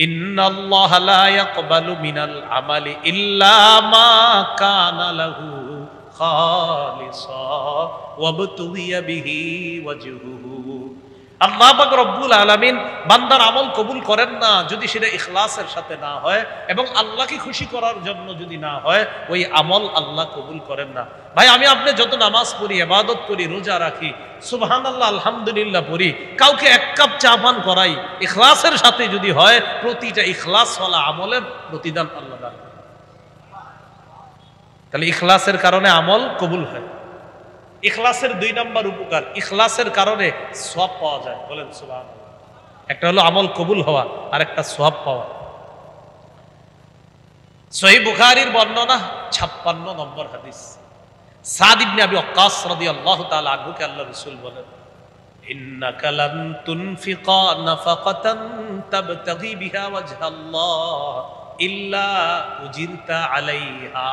ইন্নাল্লাহা লা ইয়াকবালু মিনাল আমালি ইল্লা মা কানা লাহু খালিসা ওয়াবতুগিয়া বিহি ওয়াজহুহু। আল্লাহ পাক রব্বুল আলামিন বান্দার আমল কবুল করেন না যদি সেটা ইখলাসের সাথে না হয় এবং আল্লাহকে খুশি করার জন্য যদি না হয়, ওই আমল আল্লাহ কবুল করেন না। ভাই, আমি আপনি যত নামাজ পড়ি, ইবাদত করি, রোজা রাখি, সুবহানাল্লাহ আলহামদুলিল্লাহ পড়ি, কাউকে এক কাপ চা পান করাই, ইখলাসের সাথে যদি হয়, প্রতিটা ইখলাসওয়ালা আমলের প্রতিদান আল্লাহ দান করেন। তাহলে ইখলাসের কারণে আমল কবুল হয়। ইখলাসের 2 নম্বর উপকার, ইখলাসের কারণে সওয়াব পাওয়া যায়। বলেন সুবহানাল্লাহ। একটা হলো আমল কবুল হওয়া, আর একটা সওয়াব পাওয়া। সহিহ বুখারীর বর্ণনা 56 নম্বর হাদিস। সাদ ইবনে আবি ওয়াক্কাস রাদিয়াল্লাহু তাআলা আনহুকে আল্লাহর রাসূল বলেন, ইন্নাকা লান তুনফিকা নাফাকাতান তাবতাগি বিহা ওয়াজহাল্লাহ ইল্লা উজিরতা আলাইহা।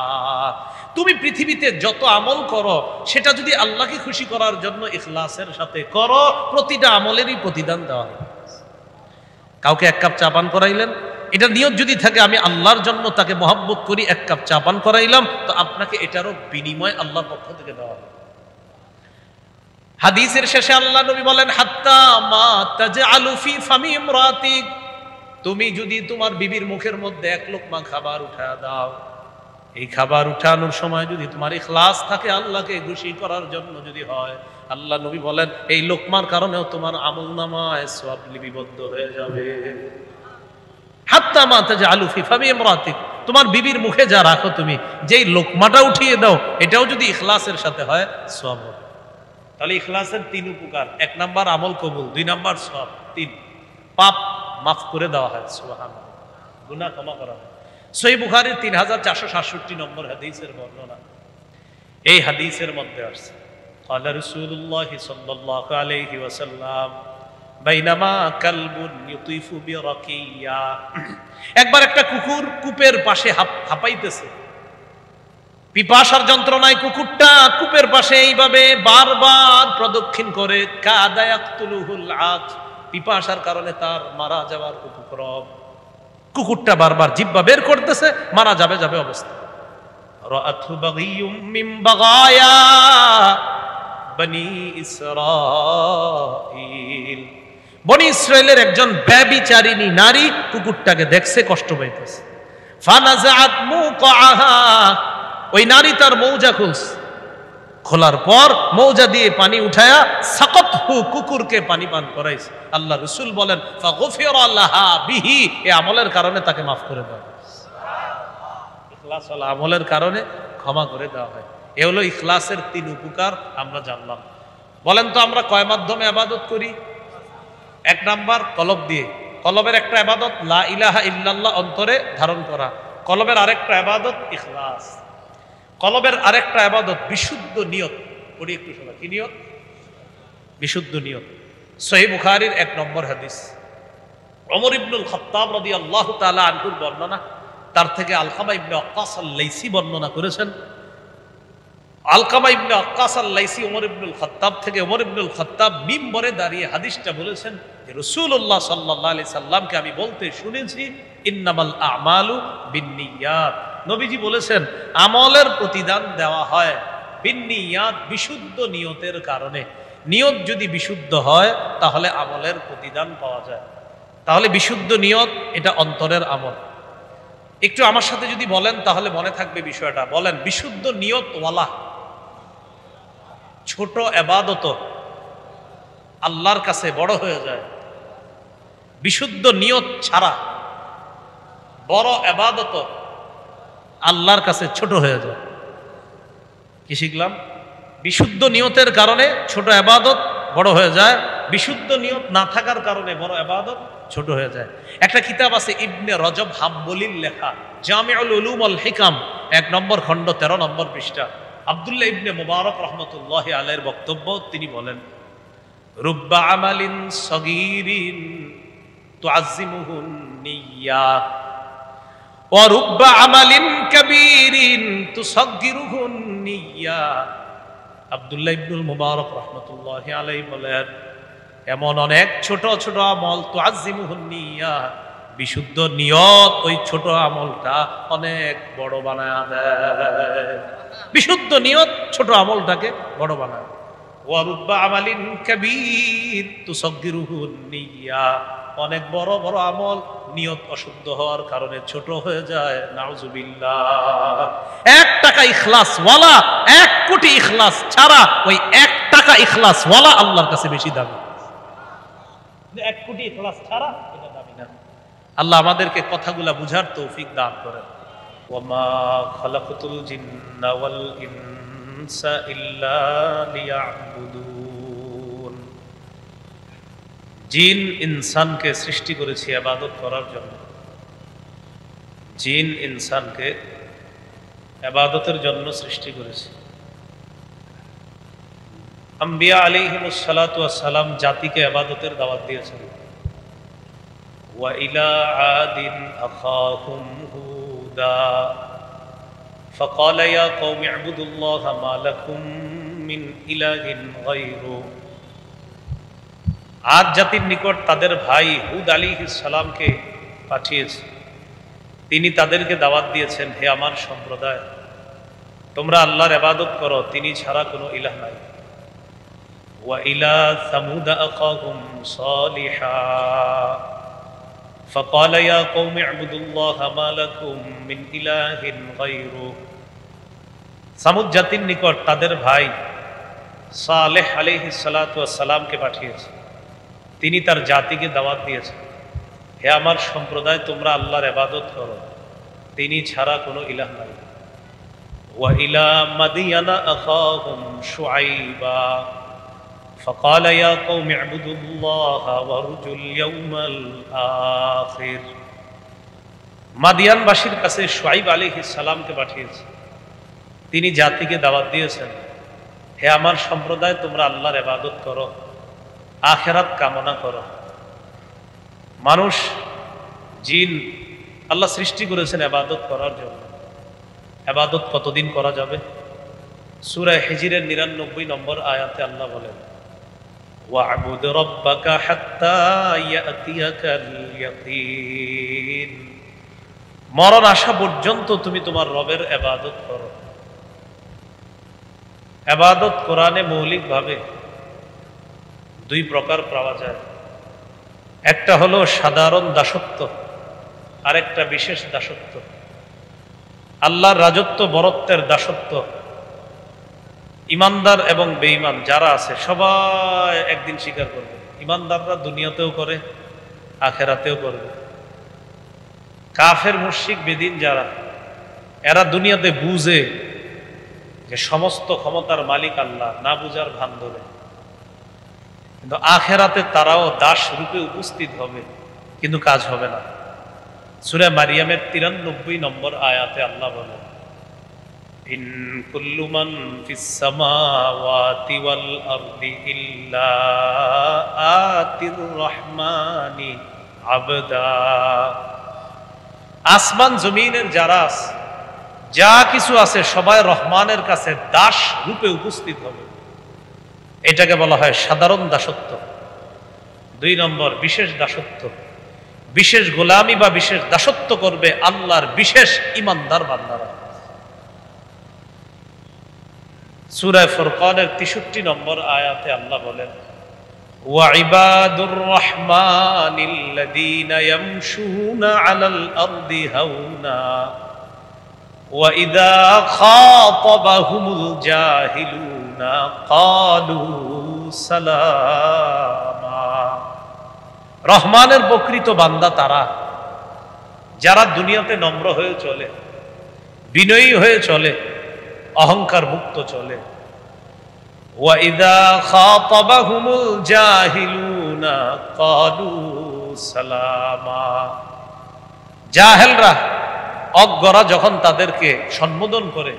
তুমি পৃথিবীতে যত আমল করো, সেটা যদি আল্লাহকে খুশি করার জন্য ইখলাসের সাথে করো, প্রতিটা আমলেরই প্রতিদান দেওয়া হবে। কাউকে এক কাপ চা পান করাইলেন, এটা নিয়ত যদি থাকে আমি আল্লাহর জন্য তাকে মহব্বত করি, এক কাপ চা পান করাইলাম, তো আপনাকে এটারও বিনিময় আল্লাহর পক্ষ থেকে দেওয়া হবে। হাদিসের শেষে আল্লাহ নবী বলেন, হাত্তা মা তাজআলু ফি ফামি ইমরাতিক, তুমি যদি তোমার বিবির মুখের মধ্যে এক লোকমা খাবার উঠায় দাও, এই খাবার উঠানোর সময় যদি তোমার ইখলাস থাকে, আল্লাহকে খুশি করার জন্য যদি হয়, আল্লাহ নবী বলেন এই লোকমার কারণেও তোমার আমলনামায় সওয়াব লিপিবদ্ধ হয়ে যাবে। হাত্তা মা তাজআলু ফি ফামি ইমরাতিক, তোমার বিবির মুখে যা রাখো তুমি, যেই লোকমাটা উঠিয়ে দাও, এটাও যদি ইখলাসের সাথে হয়, সওয়াব হবে। তাহলে ইখলাসের 3 উপকার: 1 নাম্বার আমল কবুল, 2 নাম্বার সওয়াব, 3 পাপ মাফ করে দেওয়া হয়, সুবহানাল্লাহ, গুনাহ ক্ষমা করা হয়। সহিহ বুখারীর 3467 নম্বর হাদিসের বর্ণনা। এই হাদিসের মধ্যে আছে, ক্বালা রাসূলুল্লাহ সাল্লাল্লাহু আলাইহি ওয়াসাল্লাম বাইনামা কালবুন ইউতিফু বিরাকিয়া, একবার একটা কুকুর কূপের পাশে হাঁপাইতেছে। পিপাসার যন্ত্রণায় কুকুরটা কূপের পাশে এইভাবে বারবার প্রদক্ষিণ করে, কাদা ইয়াকতুলুহুল আত, পিপাসার কারণে তার মারা যাওয়ার উপক্রম। কুকুরটা বারবার জিহ্বা বের করতেছে, মারা যাবে যাবে অবস্থা। রাআতহু বাগিয়ুম মিন বাগায়া বনি ইসরাঈল, বনি ইসরাইলের একজন ব্যভিচারিণী নারী কুকুরটাকে দেখছে, কষ্ট পাইতেছে। ফানাযাআত মুকাআহা, ওই নারী তার মৌজা খুলছে, খোলার পর মৌজা দিয়ে পানি উঠায়া সাকাতহু, কুকুরকে পানি পান করাইছে। আল্লাহ রাসূল বলেন ফাগফিরা লাহা বিহি, এই আমলের কারণে তাকে মাফ করে দেওয়া হয়। ইখলাস ওয়ালা আমলের কারণে ক্ষমা করে দেওয়া হয়। এ হলো ইখলাসের 3 উপকার আমরা জানলাম। বলেন তো আমরা কয় মাধ্যমে ইবাদত করি? 1 নাম্বার কলব দিয়ে। কলবের একটা ইবাদত লা ইলাহা ইল্লাল্লাহ অন্তরে ধারণ করা। কলবের আরেকটা ইবাদত ইখলাস। কলবের আরেকটা ইবাদত বিশুদ্ধ নিয়ত। পড়ি একটু শোনা, কি নিয়ত? বিশুদ্ধ নিয়ত। সহিহ বুখারীর 1 নম্বর হাদিস। ওমর ইবনুল খাত্তাব রাদিয়াল্লাহু তাআলা আনহুর বর্ণনা, তার থেকে আলকামা ইবনে ওয়াক্কাস আল-লাইসি বর্ণনা করেছেন। আলকামা ইবনে ওয়াক্কাস আল-লাইসি ওমর ইবনুল খাত্তাব থেকে, ওমর ইবনুল খাত্তাব মিম্বরে দাঁড়িয়ে হাদিসটা বলেছেন যে রাসূলুল্লাহ সাল্লাল্লাহু আলাইহি সাল্লামকে আমি বলতে শুনেছি, ইন্নামাল আমালু বিন্নিয়াত। নবীজি বলেছেন আমলের প্রতিদান দেওয়া হয় বিন্নিয়াত, বিশুদ্ধ নিয়তের কারণে। নিয়ত যদি বিশুদ্ধ হয় তাহলে আমলের প্রতিদান পাওয়া যায়। তাহলে বিশুদ্ধ নিয়ত এটা অন্তরের আমল। একটু আমার সাথে যদি বলেন তাহলে মনে থাকবে বিষয়টা। বলেন, বিশুদ্ধ নিয়ত ওয়ালা ছোট ইবাদত আল্লাহর কাছে বড় হয়ে যায়। বিশুদ্ধ নিয়ত ছাড়া বড় ইবাদত আল্লাহর কাছে ছোট হয়ে যায়। কি শিখলাম? বিশুদ্ধ নিয়তের কারণে ছোট ইবাদত বড় হয়ে যায়, বিশুদ্ধ নিয়ত না থাকার কারণে বড় ইবাদত ছোট হয়ে যায়। একটা কিতাব আছে ইবনে রজব হাম্বলির লেখা, জামিউল উলুম ওয়াল হিকাম, 1 নম্বর খণ্ড 13 নম্বর পৃষ্ঠা। আব্দুল্লাহ ইবনে মুবারক রাহমাতুল্লাহি আলাইহির বক্তব্য, তিনি বলেন, রুব্বা আমালিন সগীরিন তুআজ্জিমুহুন নিয়্যা ওয়া রুব্বা আমালিন কাবীরিন তুসাগগিরুহুন নিয়্যা। আব্দুল্লাহ ইবনুল মুবারক রাহমাতুল্লাহি আলাইহি বলেন, এমন অনেক ছোট ছোট আমল তুআজ্জিমুহুন নিয়্যা, বিশুদ্ধ নিয়ত ওই ছোট আমলটা অনেক বড় বানায় দেয়। বিশুদ্ধ নিয়ত ছোট আমলটাকে বড় বানায়। ওয়ারুব্বা আমালিন কাবীর তুসাগগিরুহু নিয়্যা, অনেক বড় বড় আমল নিয়ত অশুদ্ধ হওয়ার কারণে ছোট হয়ে যায়। নাউজুবিল্লাহ। 1 টাকা ইখলাস ওয়ালা, 1 কোটি ইখলাস ছাড়া ওই 1 টাকা ইখলাস ওয়ালা আল্লাহর কাছে বেশি দামি। 1 কোটি ইখলাস ছাড়া এটা দামি না। আল্লাহ আমাদেরকে কথাগুলা বুঝার তৌফিক দান করেন। ওয়ামা খালাকাতুল জিন্না ওয়াল ইনসা ইল্লা লিয়াবুদুন। জিন ইনসানকে সৃষ্টি করেছি ইবাদত করার জন্য। জিন ইনসানকে ইবাদতের জন্য সৃষ্টি করেছি। আম্বিয়া আলাইহিমুস সালাতু ওয়াস সালাম জাতিকে ইবাদতের দাওয়াত দিয়েছেন। ওয়া ইলা আদিন আখাহুম হুদা ফাকালা ইয়া কওমি ইবুদুল্লাহা মা লাকুম মিন ইলাহিন গায়রু। আদ জাতির নিকট তাদের ভাই হুদ আলাইহিস সালামকে পাঠিয়েছে। তিনি তাদেরকে দাওয়াত দিয়েছেন, হে আমার সম্প্রদায়, তোমরা আল্লাহর ইবাদত করো, তিনি ছাড়া কোনো ইলাহ নাই। ওয়া ইলা সামুদ আখাহুম সালিহা ফাকালা ইয়া কওমি ইবুদুল্লাহা মা লাকুম মিন ইলাহিন গায়রু। সামুদ জাতির নিকট তাদের ভাই সালেহ আলাইহিস সালাতু ওয়াস সালামকে পাঠিয়েছে। তিনি তার জাতিকে দাওয়াত দিয়েছেন, হে আমার সম্প্রদায়, তোমরা আল্লাহর ইবাদত করো, তিনি ছাড়া কোনো ইলাহ নাই। ওয়া ইলা মাদিয়ানা আখাহুম শুআইবা ফাকালা ইয়া কওমি ইবুদুল্লাহা ওয়ারজুল ইয়াউমাল আখির। মাদিয়ানবাসীর কাছে শুআইব আলাইহিস সালামকে পাঠিয়েছে। তিনি জাতিকে দাওয়াত দিয়েছেন, হে আমার সম্প্রদায়, তোমরা আল্লাহর ইবাদত করো, আখিরাত কামনা করো। মানুষ জিন আল্লাহ সৃষ্টি করেছেন ইবাদত করার জন্য। ইবাদত কতদিন করা যাবে? সূরা হিজরের 99 নম্বর আয়াতে আল্লাহ বলেন, ওয়া'বুদ রাব্বাকা হাত্তা ইয়াতিয়াকাল ইয়াকিন। মরণ আসা পর্যন্ত তুমি তোমার রবের ইবাদত করো। ইবাদত কোরআনে মৌলিকভাবে 2 প্রকার পাওয়া যায়। একটা হলো সাধারণ দাসত্ব, আর একটা বিশেষ দাসত্ব। আল্লাহর রাজত্ব বরত্বের দাসত্ব ইমানদার এবং বেঈমান যারা আছে সবাই একদিন স্বীকার করবে। ইমানদাররা দুনিয়াতেও করে, আখেরাতেও করবে। কাফের মুশরিক বেদিন যারা, এরা দুনিয়াতে বুঝে যে সমস্ত ক্ষমতার মালিক আল্লাহ, না বুঝার ভান ধরে। কিন্তু আখেরাতে তারাও দাস রূপে উপস্থিত হবে, কিন্তু কাজ হবে না। সূরা মারিয়ামের 93 নম্বর আয়াতে আল্লাহ বলেন, ইন কুল্লু মান ফিস সামাওয়াতি ওয়াল আরদি ইল্লা আতির রহমানি আবদা। আসমান জমিনের যারা আছে, যা কিছু আছে, সবাই রহমানের কাছে দাস রূপে উপস্থিত হবে। এটাকে বলা হয় সাধারণ দাসত্ব। 2 নম্বর বিশেষ দাসত্ব। বিশেষ গোলামি বা বিশেষ দাসত্ব করবে আল্লাহর বিশেষ ইমানদার বান্দারা। সূরা ফুরকানের 63 নম্বর আয়াতে আল্লাহ বলেন, ওয়া ইবাদুর রহমানিল্লাযীনা ইয়ামশুনা আলাল আরদি হাওনা ওয়া ইযা খাতাবাহুমুল জাহিলুনা ক্বালু সালামা। রহমানের প্রকৃত বান্দা তারা যারা দুনিয়াতে নম্র হয়ে চলে, বিনয়ী হয়ে চলে, অহংকার মুক্ত চলে। ওয়া ইযা খাতাবাহুমুল জাহিলুনা ক্বালু সালামা। জাহেলরা, অজ্ঞরা যখন তাদেরকে সম্বোধন করে,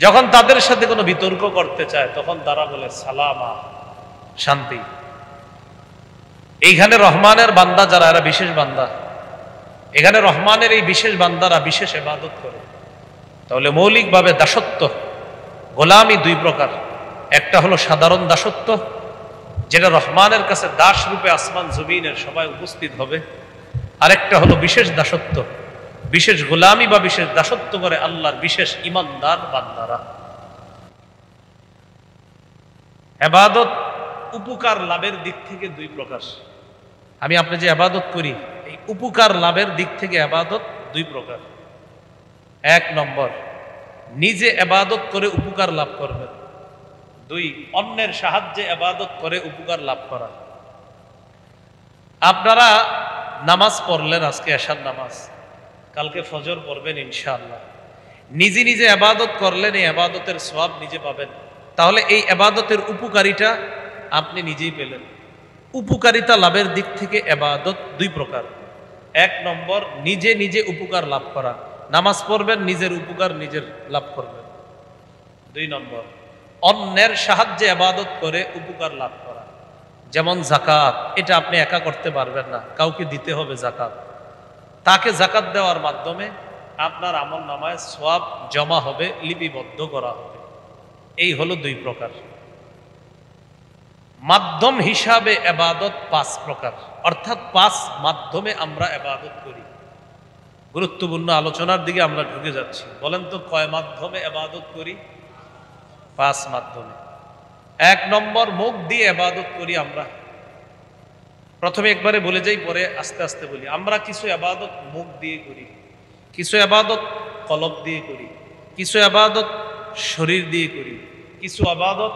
যখন তাদের সাথে কোনো বিতর্ক করতে চায়, তখন তারা বলে সালামা, শান্তি। এইখানে রহমানের বান্দা যারা, এরা বিশেষ বান্দা। এখানে রহমানের এই বিশেষ বান্দারা বিশেষ ইবাদত করে। তাহলে মৌলিকভাবে দাসত্ব, গোলামি 2 প্রকার। একটা হলো সাধারণ দাসত্ব, যেটা রহমানের কাছে দাস রূপে আসমান জমিনের সবাই উপস্থিত হবে। আরেকটা হলো বিশেষ দাসত্ব, বিশেষ গোলামি বা বিশেষ দাসত্ব করে আল্লাহর বিশেষ ইমানদার বান্দারা। ইবাদত উপকার লাভের দিক থেকে দুই প্রকার। আমি আপনি যে ইবাদত করি, এই উপকার লাভের দিক থেকে ইবাদত দুই প্রকার। এক নম্বর, নিজে ইবাদত করে উপকার লাভ করবেন। দুই, অন্যের সাহায্যে ইবাদত করে উপকার লাভ করা। আপনারা নামাজ পড়লেন, আজকে এশার নামাজ, কালকে ফজর পড়বেন ইনশাআল্লাহ। নিজে নিজে ইবাদত করলেন, এই ইবাদতের সওয়াব নিজে পাবেন। তাহলে এই ইবাদতের উপকারিতা আপনি নিজেই পেলেন। উপকারিতা লাভের দিক থেকে ইবাদত দুই প্রকার। এক নম্বর, নিজে নিজে উপকার লাভ করা, নামাজ পড়বেন, নিজের উপকার নিজের লাভ করবেন। দুই নম্বর, অন্যের সাহায্যে ইবাদত করে উপকার লাভ করা। যেমন যাকাত, এটা আপনি একা করতে পারবেন না, কাউকে দিতে হবে যাকাত। তাকে যাকাত দেওয়ার মাধ্যমে আপনার আমল নামায় সওয়াব জমা হবে, লিপিবদ্ধ করা হবে। এই হলো দুই প্রকার। মাধ্যম হিসাবে ইবাদত পাঁচ প্রকার, অর্থাৎ পাঁচ মাধ্যমে আমরা ইবাদত করি। গুরুত্বপূর্ণ আলোচনার দিকে আমরা ঢুকে যাচ্ছি। বলেন তো কয় মাধ্যমে ইবাদত করি? পাঁচ মাধ্যমে। এক নম্বর, মুখ দিয়ে ইবাদত করি আমরা। প্রথমে একবারে বলে যাই, পরে আস্তে আস্তে বলি। আমরা কিছু ইবাদত মুখ দিয়ে করি, কিছু ইবাদত কলব দিয়ে করি, কিছু ইবাদত শরীর দিয়ে করি, কিছু ইবাদত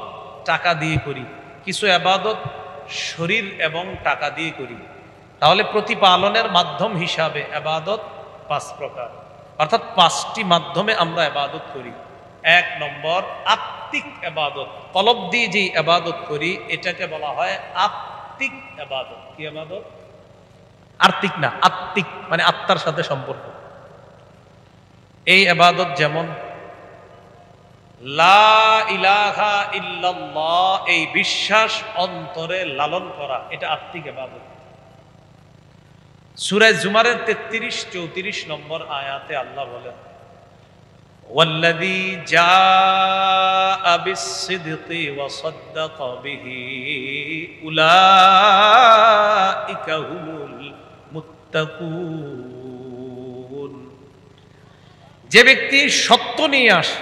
টাকা দিয়ে করি, কিছু ইবাদত শরীর এবং টাকা দিয়ে করি। তাহলে প্রতিপালনের মাধ্যম হিসাবে ইবাদত পাঁচ প্রকার, অর্থাৎ পাঁচটি মাধ্যমে আমরা ইবাদত করি। এক নম্বর, আত্মিক ইবাদত, কলব দিয়ে যে ইবাদত করি এটাকে বলা হয় আত্মিক ইবাদত। কি ইবাদত? আর্থিক না, আত্মিক মানে আত্মার সাথে সম্পর্ক। এই ইবাদত যেমন লা ইলাহা ইল্লাল্লাহ, এই বিশ্বাস অন্তরে লালন করা, এটা আত্মিক ইবাদত। সূরা জুমারের 33-34 নম্বর আয়াতে আল্লাহ বলেন, ওয়াল্লাযী জাআ বিস-সিদকি ওয়া সাদ্দাকা বিহি উলাইকা হুমুল মুত্তাকুন। যে ব্যক্তি সত্য নিয়ে আসে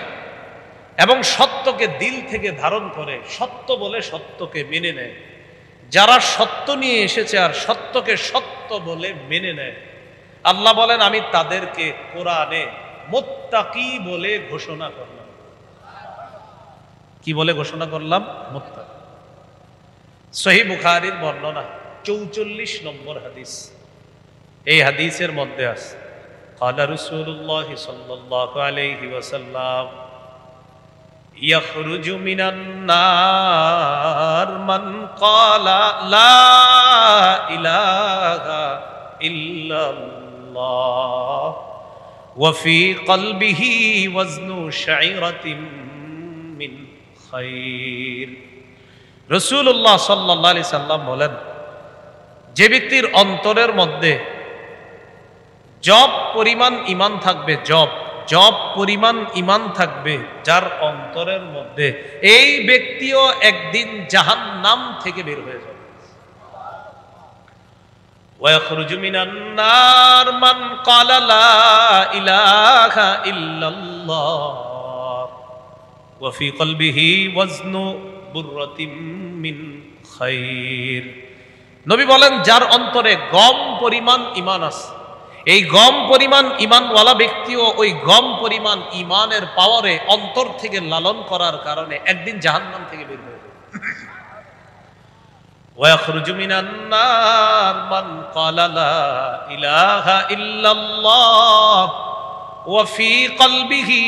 এবং সত্যকে দিল থেকে ধারণ করে, সত্য বলে সত্যকে মেনে নেয়, যারা সত্য নিয়ে এসেছে আর সত্যকে সত্য বলে মেনে নেয়, আল্লাহ বলেন আমি তাদেরকে কোরআনে মুত্তাকি বলে ঘোষণা করলাম। কি বলে ঘোষণা করলাম? মুত্তাকি। সহিহ বুখারীর বর্ণনা 44 নম্বর হাদিস। এই হাদিসের মধ্যে আছে, ক্বালা রাসূলুল্লাহ সাল্লাল্লাহু আলাইহি ওয়াসাল্লাম, ইয়াখরুজু মিনান নার মান ক্বালা লা ইলাহা ইল্লাল্লাহ ওয়া ফি কলবিহি ওয়াজনু শাইরাতিন মিন খায়র। রাসূলুল্লাহ সাল্লাল্লাহু আলাইহি সাল্লাম বলেন, যে ব্যক্তির অন্তরের মধ্যে জব পরিমাণ ঈমান থাকবে, জব পরিমাণ ঈমান থাকবে যার অন্তরের মধ্যে, এই ব্যক্তিও একদিন জাহান্নাম থেকে বের হয়ে যাবে। ওয়াখরুজু মিনান নার মান ক্বালা লা ইলাহা ইল্লাল্লাহ ওয়া ফি কলবিহি ওয়াজনু বুররাতিন মিন খায়র। নবী বলেন, যার অন্তরে গম পরিমাণ ঈমান আছে, এই গম পরিমাণ ঈমানওয়ালা ব্যক্তিও ওই গম পরিমাণ ঈমানের পাওয়ারে অন্তর থেকে লালন করার কারণে একদিন জাহান্নাম থেকে বের হয়ে যাবে। ওয়াখরুজু মিনান নার মান ক্বালা লা ইলাহা ইল্লাল্লাহ ওয়া ফি কলবিহি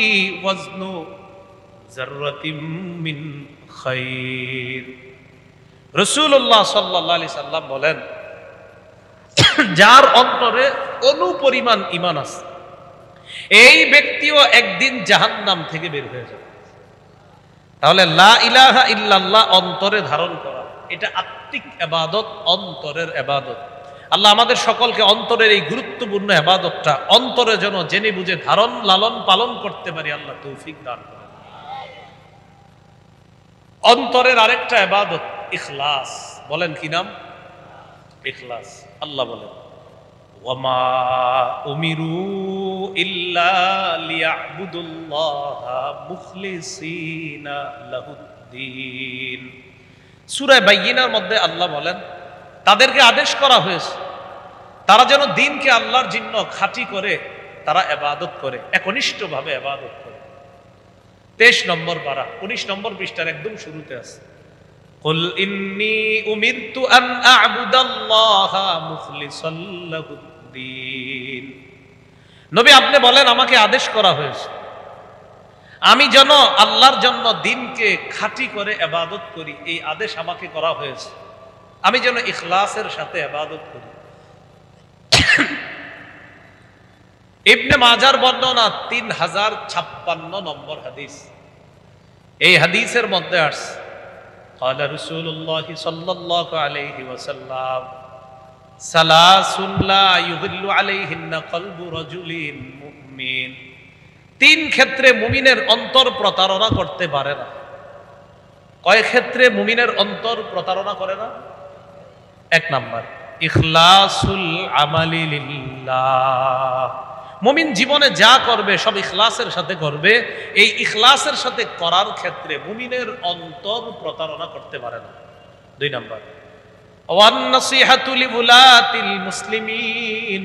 ওয়াজনু যাররাতিন মিন খায়র। রাসূলুল্লাহ সাল্লাল্লাহু আলাইহি সাল্লাম বলেন, যার অন্তরে অনুপরিমাণ ঈমান আছে, এই ব্যক্তিও একদিন জাহান্নাম থেকে বের হয়ে যাবে। তাহলে লা ইলাহা ইল্লাল্লাহ অন্তরে ধারণ করা, এটা আত্মিক ইবাদত, অন্তরের ইবাদত। আল্লাহ আমাদের সকলকে অন্তরের এই গুরুত্বপূর্ণ ইবাদতটা অন্তরে যেন জেনে বুঝে ধারণ লালন পালন করতে পারি, আল্লাহ তৌফিক দান করেন। অন্তরের আরেকটা ইবাদত ইখলাস। বলেন কি নাম? ইখলাস। আল্লাহ বলেন, ওয়ামা উমিরু ইল্লা লিয়াবুদুল্লাহা মুখলিসিনা লাহুদ্দিন। সূরা বাইয়িনার মধ্যে আল্লাহ বলেন তাদেরকে আদেশ করা হয়েছে তারা যেন দিনকে আল্লাহর জন্য খাঁটি করে তারা ইবাদত করে, একনিষ্ঠভাবে ইবাদত করে। 23 নম্বর পারা 19 নম্বর পৃষ্ঠার একদম শুরুতে আছে, কুল ইন্নী উমিরতু আন আ'বুদাল্লাহা মুখলিসাল লাহুদ্দিন। নবী আপনি বলেন আমাকে আদেশ করা হয়েছে আমি যেন আল্লাহর জন্য দিনকে খাঁটি করে ইবাদত করি, এই আদেশ আমাকে করা হয়েছে। আমি যেন ইখলাসের সাথে ইবাদত করি। ইবনে মাজার বর্ণনা 3056 নম্বর হাদিস। এই হাদিসের মধ্যে আসছে قال رسول الله صلى الله عليه وسلم ثلاث لا يضل عليهن قلب رجل مؤمن। তিন ক্ষেত্রে মুমিনের অন্তর প্রতারণা করতে পারে না। কয় ক্ষেত্রে মুমিনের অন্তর প্রতারণা করে না? 1 নাম্বার ইখলাসুল আমালি লিল্লাহ। মুমিন জীবনে যা করবে সব ইখলাসের সাথে করবে, এই ইখলাসের সাথে করার ক্ষেত্রে মুমিনের অন্তর প্রতারণা করতে পারে না। 2 নাম্বার ওয়ান নাসিহাতু লিউলাতিল মুসলিমিন।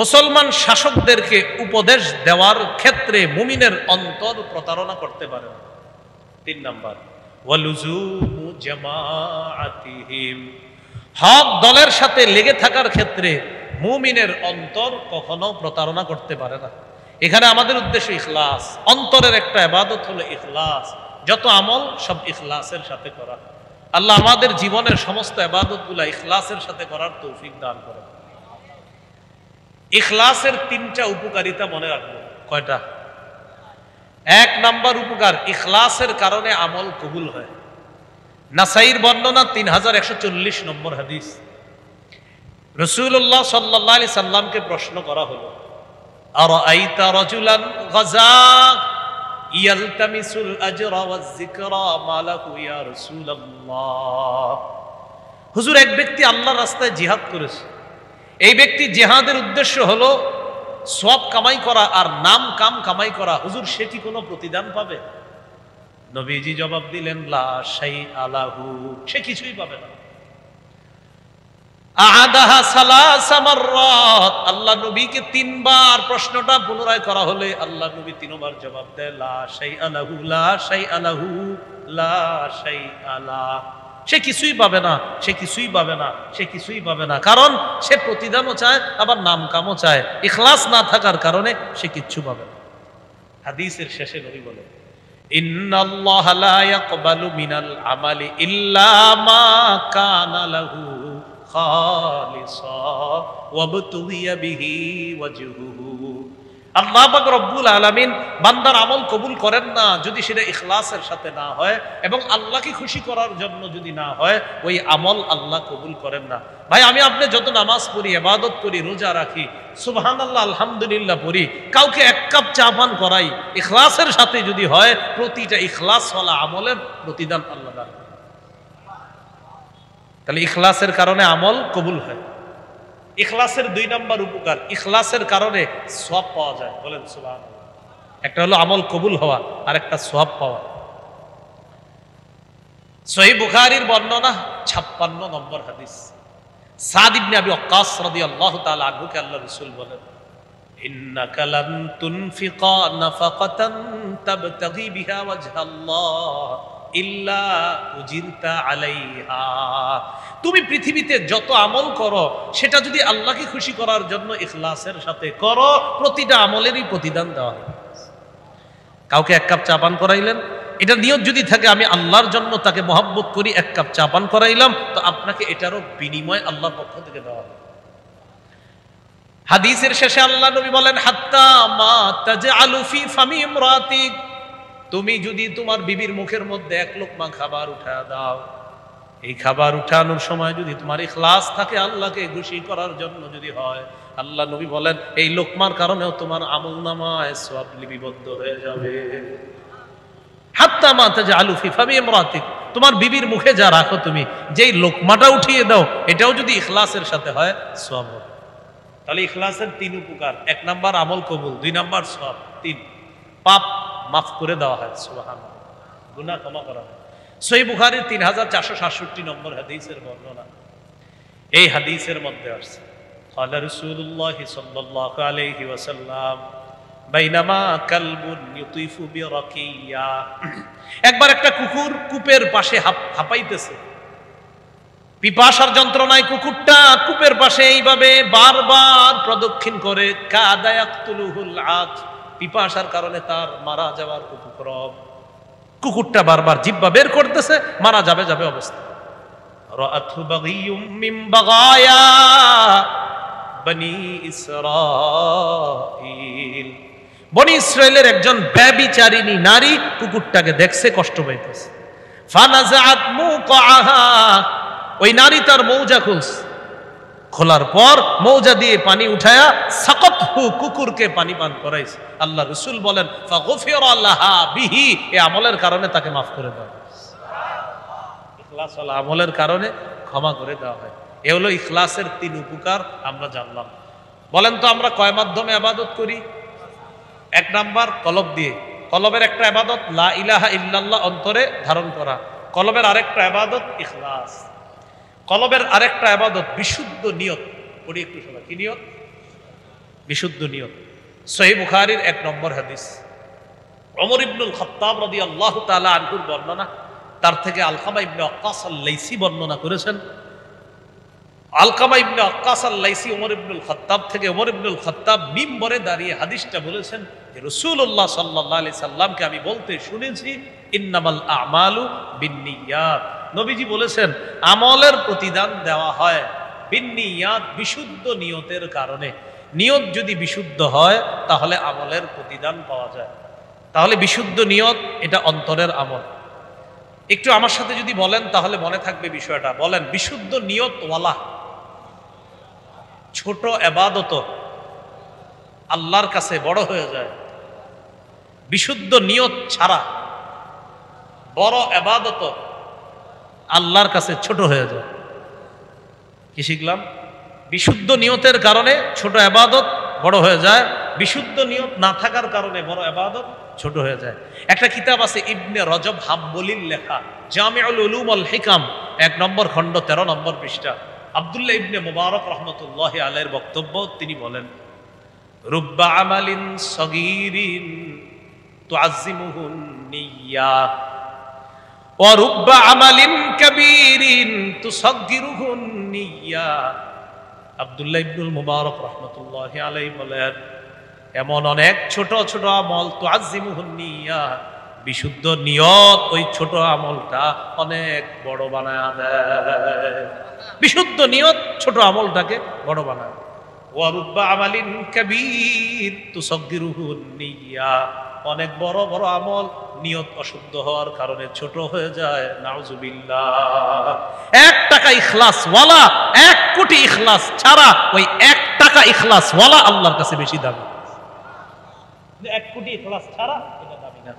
মুসলমান শাসকদেরকে উপদেশ দেওয়ার ক্ষেত্রে মুমিনের অন্তর প্রতারণা করতে পারে না। 3 নাম্বার ওয়ালুজুমু জামাআতিহিম। হক দলের সাথে লেগে থাকার ক্ষেত্রে মুমিনের অন্তর কখনো প্রতারণা করতে পারে না। এখানে আমাদের উদ্দেশ্য ইখলাস। অন্তরের একটা ইবাদত হলো ইখলাস। যত আমল সব ইখলাসের সাথে করা। আল্লাহ আমাদের জীবনের সমস্ত ইবাদতগুলো ইখলাসের সাথে করার তৌফিক দান করেন। ইখলাসের 3টা উপকারিতা মনে রাখবো। কয়টা? 1 নাম্বার উপকার, ইখলাসের কারণে আমল কবুল হয়। নাসাইর বর্ণনা 3140 নম্বর হাদিস। রাসূলুল্লাহ সাল্লাল্লাহু আলাইহি সাল্লামকে প্রশ্ন করা হলো আরাআইতা রাজুলান গাজা ইয়ালতামিসুল আজরা ওয়াজ যিকরা মালাহু ইয়া রাসূলুল্লাহ। হুজুর এক ব্যক্তি আল্লাহর রাস্তায় জিহাদ করেছে, এই ব্যক্তি জিহাদের উদ্দেশ্য হলো সওয়াব কামাই করা আর নাম কাম কামাই করা, হুজুর সে কি কোনো প্রতিদান পাবে? নবীজি জবাব দিলেন লা শাইআ লাহু, সে কিছুই পাবে না। আহাদাহা সালাসা মাররাত। আল্লাহ নবীকে 3 বার প্রশ্নটা পুনরায় করা হলে আল্লাহ নবী 3 বার জবাব দেয় লা শাইআ লাহু, লা শাইআ লাহু, লা শাইআ লা। সে কিছুই পাবে না, সে কিছুই পাবে না, সে কিছুই পাবে না। কারণ সে প্রতিদানও চায় আবার নাম কামও চায়। ইখলাস না থাকার কারণে সে কিচ্ছু পাবে না। হাদিসের শেষে নবী বলেন ইন্নাল্লাহা লা ইয়াকবালু মিনাল আমালি ইল্লা মা কানা লাহু খালিসা ওয়াবতুগিয়া বিহি ওয়াজহুহু। আল্লাহ পাক রব্বুল আলামিন বান্দার আমল কবুল করেন না যদি সেটা ইখলাসের সাথে না হয় এবং আল্লাহকে খুশি করার জন্য যদি না হয়, ওই আমল আল্লাহ কবুল করেন না। ভাই আমি আপনি যত নামাজ পড়ি, ইবাদত করি, রোজা রাখি, সুবহানাল্লাহ আলহামদুলিল্লাহ পড়ি, কাউকে 1 কাপ চা পান করাই, ইখলাসের সাথে যদি হয় প্রতিটা ইখলাসওয়ালা আমলের প্রতিদান আল্লাহ দান করেন। তাহলে ইখলাসের কারণে আমল কবুল হয়। ইখলাসের 2 নাম্বার উপকার, ইখলাসের কারণে সওয়াব পাওয়া যায়। বলেন সুবহানাল্লাহ। একটা হলো আমল কবুল হওয়া আর একটা সওয়াব পাওয়া। সহিহ বুখারীর বর্ণনা 56 নম্বর হাদিস। সাদ ইবনে আবি ওয়াক্কাস রাদিয়াল্লাহু তাআলা আনহুকে আল্লাহ রাসূল বলেন ইন্নাকা লান তুনফিকা নাফাকাতান তাবতাগি বিহা ওয়াজহাল্লাহ ইল্লা উজিরতা আলাইহা। তুমি পৃথিবীতে যত আমল করো সেটা যদি আল্লাহকে খুশি করার জন্য ইখলাসের সাথে করো, প্রতিটা আমলেরই প্রতিদান দেওয়া হবে। কাউকে 1 কাপ চা পান করাইলেন, এটা নিয়ত যদি থাকে আমি আল্লাহর জন্য তাকে মহব্বত করি, 1 কাপ চা পান করাইলাম, তো আপনাকে এটারও বিনিময় আল্লাহর পক্ষ থেকে দেওয়া হবে। হাদিসের শেষে আল্লাহ নবী বলেন হাত্তা মা তাজআলু ফি ফামি ইমরাতিক। তুমি যদি তোমার বিবির মুখের মধ্যে 1 লোকমা খাবার উঠায় দাও, এই খাবার উঠানোর সময় যদি তোমার ইখলাস থাকে আল্লাহকে খুশি করার জন্য যদি হয়, আল্লাহ নবী বলেন এই লোকমার কারণেও তোমার আমলনামায় সওয়াব লিপিবদ্ধ হয়ে যাবে। হাত্তা মা তাজআলু ফি ফামি ইমরাতিক, তোমার বিবির মুখে যা রাখো তুমি, যেই লোকমাটা উঠিয়ে দাও এটাও যদি ইখলাসের সাথে হয় সওয়াব হবে। তাহলে ইখলাসের তিন উপকার: এক নাম্বার আমল কবুল, দুই নাম্বার সওয়াব, তিন পাপ মাফ করে দেওয়া হয়, সুবহানাল্লাহ, গুনাহ ক্ষমা করা হয়। সহিহ বুখারীর 3467 নম্বর হাদিসের বর্ণনা। এই হাদিসের মধ্যে আছে ক্বালা রাসূলুল্লাহ সাল্লাল্লাহু আলাইহি ওয়াসাল্লাম বাইনামা কালবুন ইউতিফু বিরাকিয়া, একবার একটা কুকুর কূপের পাশে হাঁপাইতেছে, পিপাসার যন্ত্রণায় কুকুরটা কূপের পাশে এইভাবে বারবার প্রদক্ষিণ করে, কাদা ইয়াকতুলুহুল আত, পিপাসার কারণে তার মারা যাওয়ার উপক্রম। কুকুরটা বারবার জিহ্বা বের করতেছে, মারা যাবে যাবে অবস্থা। রাআতহু বাগিয়ুম মিন বাগায়া বনি ইসরাঈল, বনি ইসরাইলের একজন ব্যভিচারিণী নারী কুকুরটাকে দেখছে, কষ্ট পাইতেছে। ফানাযাআত মুকাআহা, ওই নারী তার মৌজা খুলছে, খোলার পর মৌজা দিয়ে পানি উঠায়া সাকাতহু, কুকুরকে পানি পান করাইছে। আল্লাহ রাসূল বলেন ফাগফিরা লাহা বিহি, এই আমলের কারণে তাকে মাফ করে দেওয়া হয়। ইখলাস ওয়ালা আমলের কারণে ক্ষমা করে দেওয়া হয়। এ হলো ইখলাসের তিন উপকার আমরা জানলাম। বলেন তো আমরা কয় মাধ্যমে ইবাদত করি? এক নাম্বার কলব দিয়ে। কলবের একটা ইবাদত লা ইলাহা ইল্লাল্লাহ অন্তরে ধারণ করা। কলবের আরেকটা ইবাদত ইখলাস। কলবের আরেকটা ইবাদত বিশুদ্ধ নিয়ত। পড়ি একটু শোনা, কি নিয়ত? বিশুদ্ধ নিয়ত। সহিহ বুখারীর 1 নম্বর হাদিস, ওমর ইবনুল খাত্তাব রাদিয়াল্লাহু তাআলা আনহুর বর্ণনা, তার থেকে আলকামা ইবনে ওয়াক্কাস আল-লাইসি বর্ণনা করেছেন। আলকামা ইবনে ওয়াক্কাস আল-লাইসি ওমর ইবনুল খাত্তাব থেকে, ওমর ইবনুল খাত্তাব মিম্বরে দাঁড়িয়ে হাদিসটা বলেছেন যে রাসূলুল্লাহ সাল্লাল্লাহু আলাইহি সাল্লামকে আমি বলতে শুনেছি ইন্নামাল আ'মালু বিন্নিয়াত। নবীজি বলেছেন আমলের প্রতিদান দেওয়া হয় বিন্নিয়াত, বিশুদ্ধ নিয়তের কারণে। নিয়ত যদি বিশুদ্ধ হয় তাহলে আমলের প্রতিদান পাওয়া যায়। তাহলে বিশুদ্ধ নিয়ত এটা অন্তরের আমল। একটু আমার সাথে যদি বলেন তাহলে মনে থাকবে বিষয়টা। বলেন, বিশুদ্ধ নিয়ত ওয়ালা ছোট ইবাদত আল্লাহর কাছে বড় হয়ে যায়। বিশুদ্ধ নিয়ত ছাড়া বড় ইবাদত আল্লাহর কাছে ছোট হয়ে যায়। কি শিখলাম? বিশুদ্ধ নিয়তের কারণে ছোট ইবাদত বড় হয়ে যায়, বিশুদ্ধ নিয়ত না থাকার কারণে বড় ইবাদত ছোট হয়ে যায়। একটা কিতাব আছে ইবনে রজব হাম্বলির লেখা, জামিউল উলুম ওয়াল হিকাম, 1 নম্বর খণ্ড 13 নম্বর পৃষ্ঠা। আব্দুল্লাহ ইবনে মুবারক রাহমাতুল্লাহি আলাইহির বক্তব্য, তিনি বলেন রুব্বা আমালিন সগীরিন তুআজ্জিমুহুন নিয়্যা ওয়া রুব্বা আমালিন কাবীরিন তুসাগগিরুহুন নিয়্যা। আব্দুল্লাহ ইবনুল মুবারক রাহমাতুল্লাহি আলাইহি বলেন এমন অনেক ছোট ছোট আমল তুআজ্জিমুহুন নিয়্যা, বিশুদ্ধ নিয়ত ওই ছোট আমলটা অনেক বড় বানায় দেয়। বিশুদ্ধ নিয়ত ছোট আমলটাকে বড় বানায়। ওয়া রুব্বা আমালিন কাবীর তুসাগগিরুহুন নিয়্যা, অনেক বড় বড় আমল নিয়ত অশুদ্ধ হওয়ার কারণে ছোট হয়ে যায়। নাউজুবিল্লাহ। 1 টাকা ইখলাস ওয়ালা, 1 কোটি ইখলাস ছাড়া ওই 1 টাকা ইখলাস ওয়ালা আল্লাহর কাছে বেশি দামি। 1 কোটি ইখলাস ছাড়া এটা দামি না।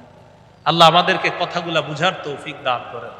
আল্লাহ আমাদেরকে কথাগুলা বুঝার তৌফিক দান করেন।